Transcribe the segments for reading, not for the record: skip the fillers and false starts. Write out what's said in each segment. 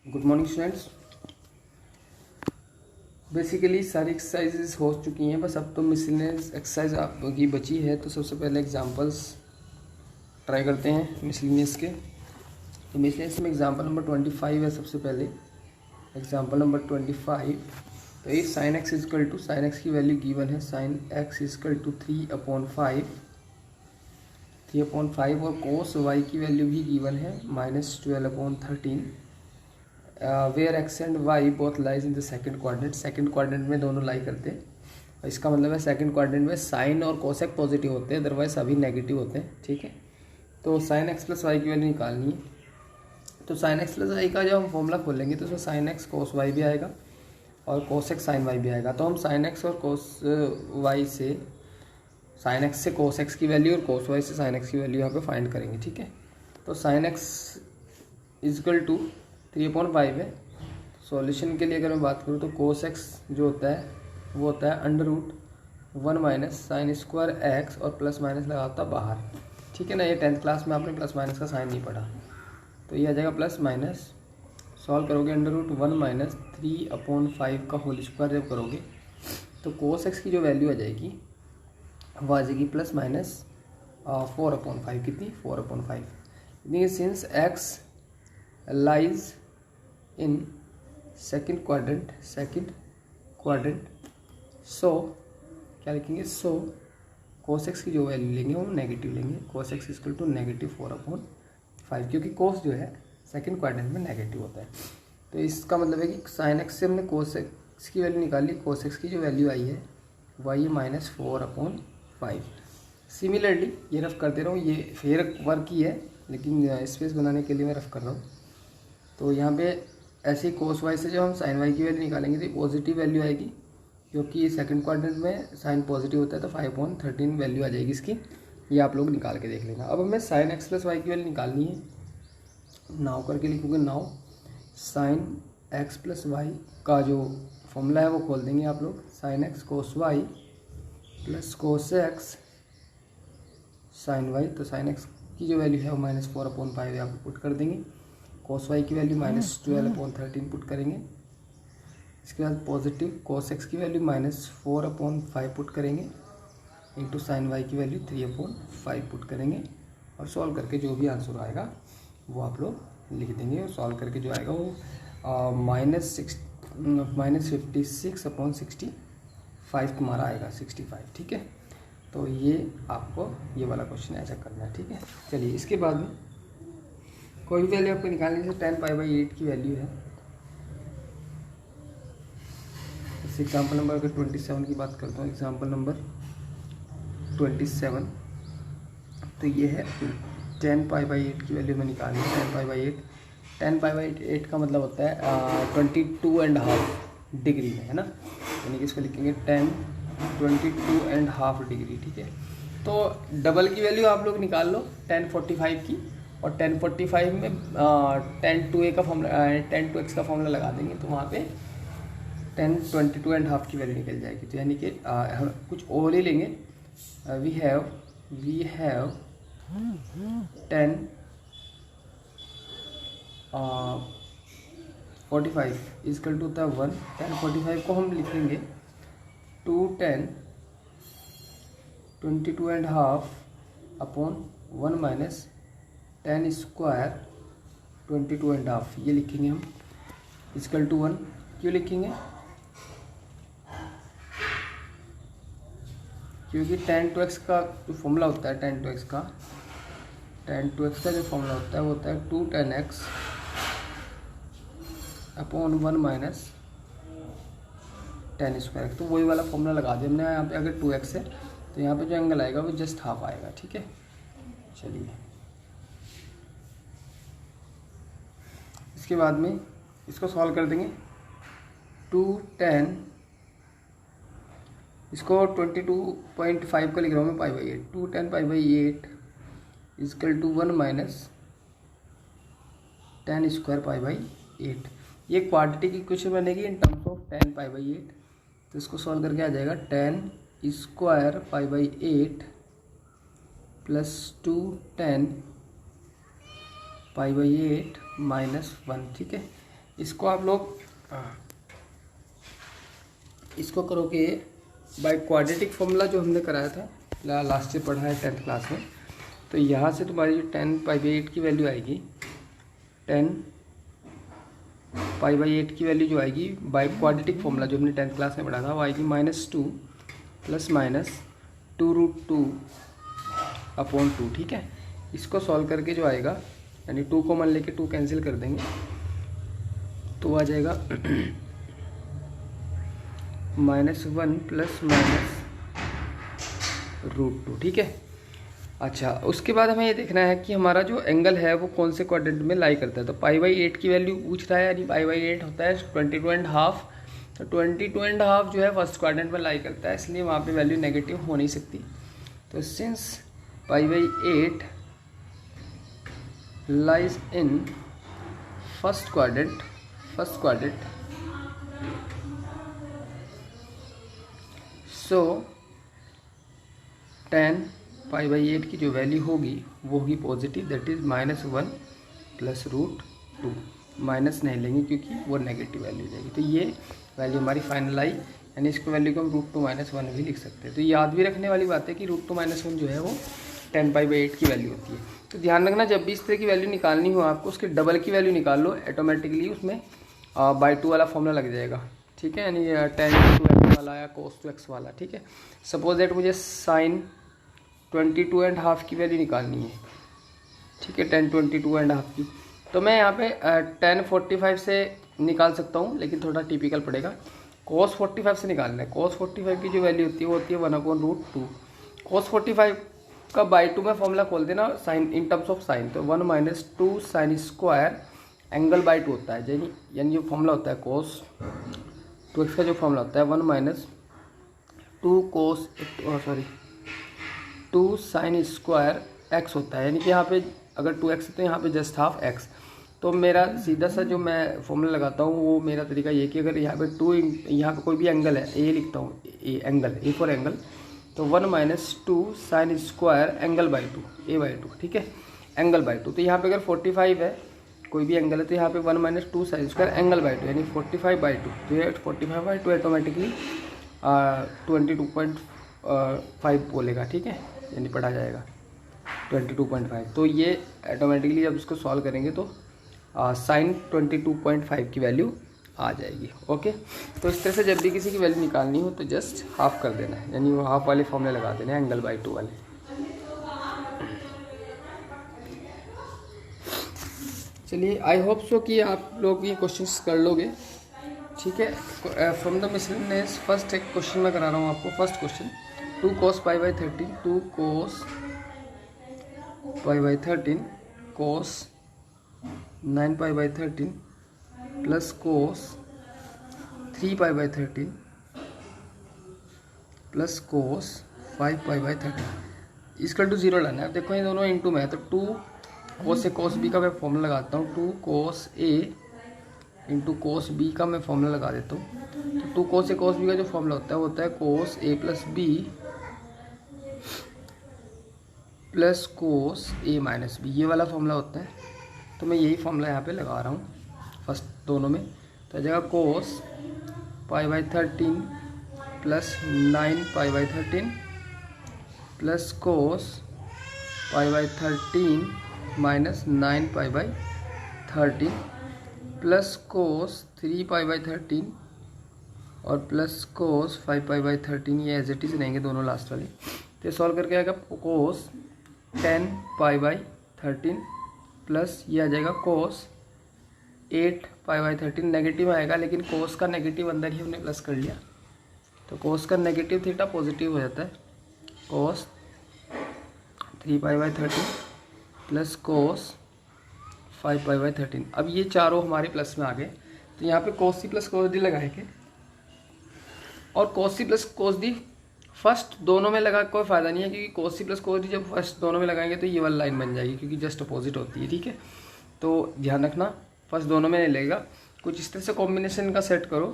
Good morning students. Basically सारी exercises हो चुकी हैं, बस अब तो मिसलेनियस एक्सरसाइज आपकी बची है। तो सबसे पहले एग्जांपल्स ट्राई करते हैं मिसलेनियस के। तो मिसलेनियस में एग्जांपल नंबर 25 है। सबसे पहले एग्जांपल नंबर 25। तो ये sine X is equal to, sine x की वैल्यू गिवन है, साइन एक्स इजकल टू 3/5 और कोस वाई की वैल्यू भी गिवन है -12/13 where X and Y both lies in the second quadrant. Second quadrant में दोनों लाई करते हैं। इसका मतलब है सेकंड क्वाड्रेंट में साइन और कोसेक पॉजिटिव होते हैं, अदरवाइज सभी नेगेटिव होते हैं। ठीक है, तो साइन एक्स प्लस वाई की वैल्यू निकालनी है। तो साइन एक्स प्लस वाई का जब हम फॉर्मूला खोलेंगे तो उसमें साइन एक्स कोस वाई भी आएगा और कोसेक साइन वाई भी आएगा। तो हम साइन एक्स और कोस वाई से, साइन एक्स से कोस एक्स की वैल्यू और कोस वाई से साइन एक्स की वैल्यू यहाँ पे फाइंड करेंगे। ठीक है, तो साइन एक्स इजकल टू 3/5 है। सॉल्यूशन के लिए अगर मैं बात करूँ तो कोस एक्स जो होता है वो होता है √1 माइनस साइन स्क्वायर एक्स और प्लस माइनस लगा होता है बाहर। ठीक है ना, ये 10th क्लास में आपने प्लस माइनस का साइन नहीं पढ़ा, तो ये आ जाएगा प्लस माइनस। सॉल्व करोगे √1 माइनस 3/5 का होल स्क्वायर जब करोगे तो कोस एक्स की जो वैल्यू आ जाएगी वो आ जाएगी प्लस माइनस 4/5। कितनी? 4/5। Since x lies in second quadrant so क्या लिखेंगे? सो कोस एक्स की जो वैल्यू लेंगे वो नेगेटिव लेंगे। कोस एक्स इक्वल टू -4/5, क्योंकि कोस जो है सेकंड क्वाड्रेंट में नेगेटिव होता है। तो इसका मतलब है कि साइन एक्स से हमने कोस एक्स की वैल्यू निकाली, कोस एक्स की जो वैल्यू आई है वो आई है -4/5। सिमिलरली ये रफ कर दे रहा हूँ, ये फेयर वर्क ही है लेकिन स्पेस बनाने के लिए मैं रफ कर रहा हूँ। तो यहाँ पे ऐसे ही कोस वाई से जब हम साइन वाई की वैल्यू निकालेंगे तो पॉजिटिव वैल्यू आएगी, क्योंकि सेकंड क्वाड्रेंट में साइन पॉजिटिव होता है। तो 5/13 वैल्यू आ जाएगी इसकी, ये आप लोग निकाल के देख लेना। अब हमें साइन एक्स प्लस वाई की वैल्यू निकालनी है। नाउ करके लिखोगे, now sine x plus y का जो फॉर्मूला है वो खोल देंगे आप लोग। Sine x cos y plus cos x sine y. तो साइन एक्स की जो वैल्यू है वो -4/5 यहाँ पर पुट कर देंगे। कोस वाई की वैल्यू -12/13 पुट करेंगे। इसके बाद पॉजिटिव कोस एक्स की वैल्यू -4/5 पुट करेंगे इंटू साइन वाई की वैल्यू 3/5 पुट करेंगे और सॉल्व करके जो भी आंसर आएगा वो आप लोग लिख देंगे। और सॉल्व करके जो आएगा वो -56/65 तुम्हारा आएगा 65। ठीक है, तो ये आपको ये वाला क्वेश्चन ऐसा करना है। ठीक है, चलिए इसके बाद में कोई भी वैल्यू आपको निकालनी है। 10π/8 की वैल्यू है। इस एग्जाम्पल नंबर अगर 27 की बात करता हूँ, एग्जाम्पल नंबर 27, तो ये है 10π/8 की वैल्यू में निकालनी है। 10π/8 का मतलब होता है 22.5 डिग्री में, है ना, यानी कि इसको लिखेंगे 22.5 डिग्री। ठीक है, तो डबल की वैल्यू आप लोग निकाल लो 1045 की, और 1045 में 10 का फॉर्मूला 10 का फॉर्मूला लगा देंगे तो वहाँ पे 1022.5 की वैल्यू निकल जाएगी। तो यानी कि हम कुछ और ही लेंगे। We have 1045 is equal to the 1। 1045 को हम लिखेंगे 210/22.5/1 माइनस 10 स्क्वायर 22.5, ये लिखेंगे हम इजकल टू 1। क्यों लिखेंगे? क्योंकि tan to x का जो फॉर्मूला होता है, tan to x का जो फॉर्मूला होता है वो होता है 2tan x/1 माइनस 10 स्क्वायर। तो वही वाला फॉर्मूला लगा दिया हमने यहाँ पे। अगर 2x है तो यहाँ पे जो एंगल आएगा वो जस्ट हाफ आएगा। ठीक है, चलिए इसके बाद में इसको सॉल्व कर देंगे। 2tan, इसको 22.5 का लिख रहा हूँ मैं π/8। 210π/8 इजकल टू 1 माइनस 10 स्क्वायर π/8। ये क्वाड्रेटिक इक्वेशन बनेगी इन टर्म्स ऑफ 10π/8। तो इसको सॉल्व करके आ जाएगा 10 स्क्वायर π/8 प्लस 210 π/8 -1। ठीक है, इसको आप लोग इसको करोगे बाय क्वाड्रेटिक फॉर्मूला जो हमने कराया था, लास्ट ईयर पढ़ा है 10th क्लास में। तो यहाँ से तुम्हारी 10π/8 की वैल्यू आएगी, 10π/8 की वैल्यू जो आएगी बाय क्वाड्रेटिक फॉर्मूला जो हमने 10th क्लास में पढ़ा था, वो आएगी -2 ± 2√2/2। ठीक है, इसको सॉल्व करके जो आएगा, यानी 2 कॉमन लेके 2 कैंसिल कर देंगे तो आ जाएगा -1 ± √2। ठीक है, अच्छा उसके बाद हमें ये देखना है कि हमारा जो एंगल है वो कौन से क्वाड्रेंट में लाई करता है। तो π/8 की वैल्यू पूछ रहा है, यानी π/8 होता है 22.5। तो 22.5 जो है फर्स्ट क्वाड्रेंट में लाई करता है, इसलिए वहाँ पे वैल्यू नेगेटिव हो नहीं सकती। तो since π/8 lies in first quadrant, so 10π/8 की जो वैल्यू होगी वो होगी पॉजिटिव, दैट इज -1 + √2। माइनस नहीं लेंगे क्योंकि वो नेगेटिव वैल्यू जाएगी। तो ये वैल्यू हमारी फाइनल आई, यानी इसको वैल्यू को हम √2 - 1 भी लिख सकते हैं। तो याद भी रखने वाली बात है कि √2 - 1 जो है वो 10π/8 की वैल्यू होती है। तो ध्यान रखना, जब भी इस तरह की वैल्यू निकालनी हो आपको, उसके डबल की वैल्यू निकाल लो, ऑटोमेटिकली उसमें /2 वाला फॉर्मूला लग जाएगा। ठीक है, यानी tan × x वाला या cos × x वाला। ठीक है, सपोज दैट मुझे sin 22.5 की वैल्यू निकालनी है। ठीक है, tan 22.5 की, तो मैं यहाँ पे tan 45 से निकाल सकता हूँ, लेकिन थोड़ा टिपिकल पड़ेगा। cos 45 से निकालना है। cos 45 की जो वैल्यू होती है वो होती है 1/√2। cos 45 का /2 में फॉर्मूला खोल देना sine, in terms of sine. तो 1 - 2 sin² एंगल /2 होता है, यानी जो फॉर्मूला होता है cos 2x का जो फॉर्मूला होता है 1 - 2 sin² x होता है, यानी कि यहाँ पे अगर 2x है तो यहाँ पे जस्ट हाफ x। तो मेरा सीधा सा जो मैं फॉर्मूला लगाता हूँ वो मेरा तरीका ये कि अगर यहाँ पे यहाँ पे कोई भी एंगल है, ए लिखता हूँ, ए फॉर एंगल, तो 1 - 2 sin² एंगल /2, a/2। ठीक है, एंगल /2। तो यहाँ पे अगर 45 है, कोई भी एंगल है, तो यहाँ पे 1 - 2 sin² एंगल /2, यानी 45/2। तो ये 45/2 ऑटोमेटिकली 22.5 बोलेगा। ठीक है, यानी पढ़ा जाएगा 22.5। तो ये ऑटोमेटिकली जब इसको सॉल्व करेंगे तो sin 22.5 की वैल्यू आ जाएगी। ओके, तो इस तरह से जब भी किसी की वैल्यू निकालनी हो तो जस्ट हाफ कर देना है, यानी वो हाफ वाले फॉर्मूले लगा देना है एंगल /2 वाले। चलिए, आई होप सो कि आप लोग ये क्वेश्चंस कर लोगे। ठीक है, फ्रॉम द मिसलेनियस फर्स्ट एक क्वेश्चन मैं करा रहा हूँ आपको। First question, 2 cos π/13, 2 cos π/13 cos 9π/13 plus cos 3π/13 plus cos 5π/13 इसका टू 0 लाना है। देखो ये दोनों इनटू में है, तो 2 cos A cos B का मैं फॉर्मूला लगाता हूँ। 2 cos A into cos B का मैं फॉर्मूला लगा देता हूँ। तो 2 cos A cos B का जो फॉर्मूला होता है वो होता है cos A + B plus cos A - B, ये वाला फॉर्मूला होता है। तो मैं यही फॉर्मूला यहाँ पे लगा रहा हूँ फर्स्ट दोनों में। तो आ जाएगा cos π/13 plus 9π/13 plus cos π/13 minus 9π/13 plus cos 3π/13 और प्लस cos 5π/13, ये एज इट इज रहेंगे दोनों लास्ट वाले। तो सॉल्व करके आएगा cos 10π/13 प्लस ये आ जाएगा cos 8π/13। नेगेटिव आएगा, लेकिन cos का नेगेटिव अंदर ही हमने प्लस कर लिया, तो cos का नेगेटिव थीटा पॉजिटिव हो जाता है। cos 3π/13 plus cos 5π/13। अब ये चारों हमारे प्लस में आ गए, तो यहाँ पे cos C plus cos D लगाएंगे, और cos C plus cos D first दोनों में लगा कोई फ़ायदा नहीं है, क्योंकि cos C plus cos D जब फर्स्ट दोनों में लगाएंगे तो ये वाली लाइन बन जाएगी, क्योंकि जस्ट अपोजिट होती है। ठीक है, तो ध्यान रखना फर्स्ट दोनों में नहीं लगेगा। कुछ इस तरह से कॉम्बिनेशन का सेट करो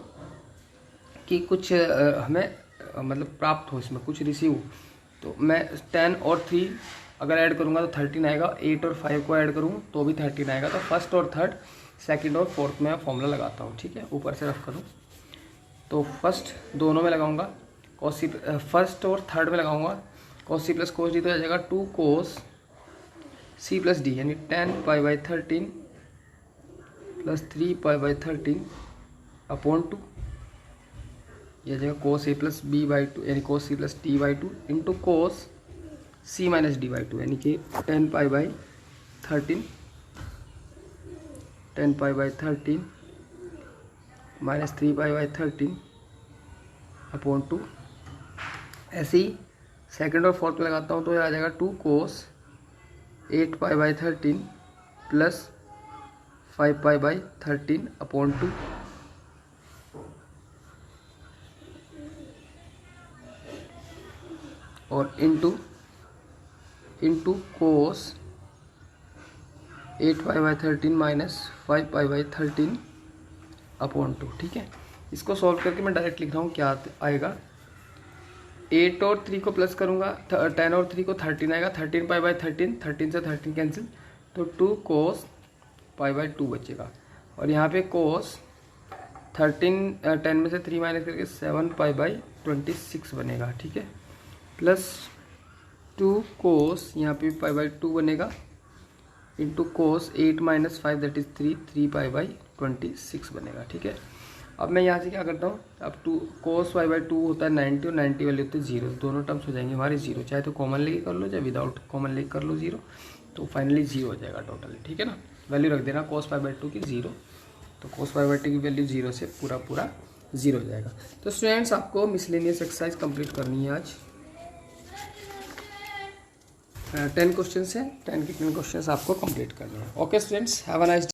कि कुछ हमें मतलब प्राप्त हो, इसमें कुछ रिसीव। तो मैं 10 और 3 अगर ऐड करूँगा तो 13 आएगा, 8 और 5 को ऐड करूँ तो भी 13 आएगा। तो फर्स्ट और थर्ड सेकंड और फोर्थ में फॉर्मूला लगाता हूँ, ठीक है, ऊपर से रफ करूँ तो फर्स्ट दोनों में लगाऊंगा कॉस सी, फर्स्ट और थर्ड में लगाऊंगा cos C plus cos D, तो आ जाएगा 2 कोस सी प्लस डी, यानी 10π/13 प्लस 3π/13 अपॉन 2, यह जगह कोस ए प्लस b/2 यानी cos C plus d/2 into cos C minus d/2 यानी कि 10π/13 माइनस 3π/13 अपॉन 2। ऐसे ही सेकंड और फोर्थ में लगाता हूँ तो यह आ जाएगा 2 कोस 8π/13 प्लस 5π/13 अपॉन 2, और इंटू कोस 8π/13 माइनस 5π/13 अपॉन 2, ठीक है। इसको सॉल्व करके मैं डायरेक्ट लिख रहा हूँ, क्या आएगा 8 और 3 को प्लस करूँगा, 10 और 3 को 13 आएगा, 13π/13, 13 से 13 कैंसिल, तो 2 कोस π/2 बचेगा, और यहाँ पे कोस 10 में से 3 माइनस करके 7π/26 बनेगा, ठीक है, प्लस 2 कोस यहाँ पे π/2 बनेगा into cos 8 minus 5 that is 3π/26 बनेगा, ठीक है। अब मैं यहाँ से क्या करता हूँ, अब 2 कोस π/2 होता है 90 और 90 वाले होते हैं 0, दोनों टर्म्स हो जाएंगे हमारे 0, चाहे तो कॉमन लेके कर लो चाहे विदाउट कॉमन लेके कर लो 0, तो फाइनली 0 हो जाएगा टोटली, ठीक है ना। वैल्यू रख देना कोस π/2 की 0, तो कोस π/2 की वैल्यू 0 से पूरा 0 हो जाएगा। तो स्टूडेंट्स आपको मिसलेनियस एक्सरसाइज कंप्लीट करनी है आज, 10 क्वेश्चन है, 10 के 10 क्वेश्चन आपको कंप्लीट करने हैं। Okay students, have a nice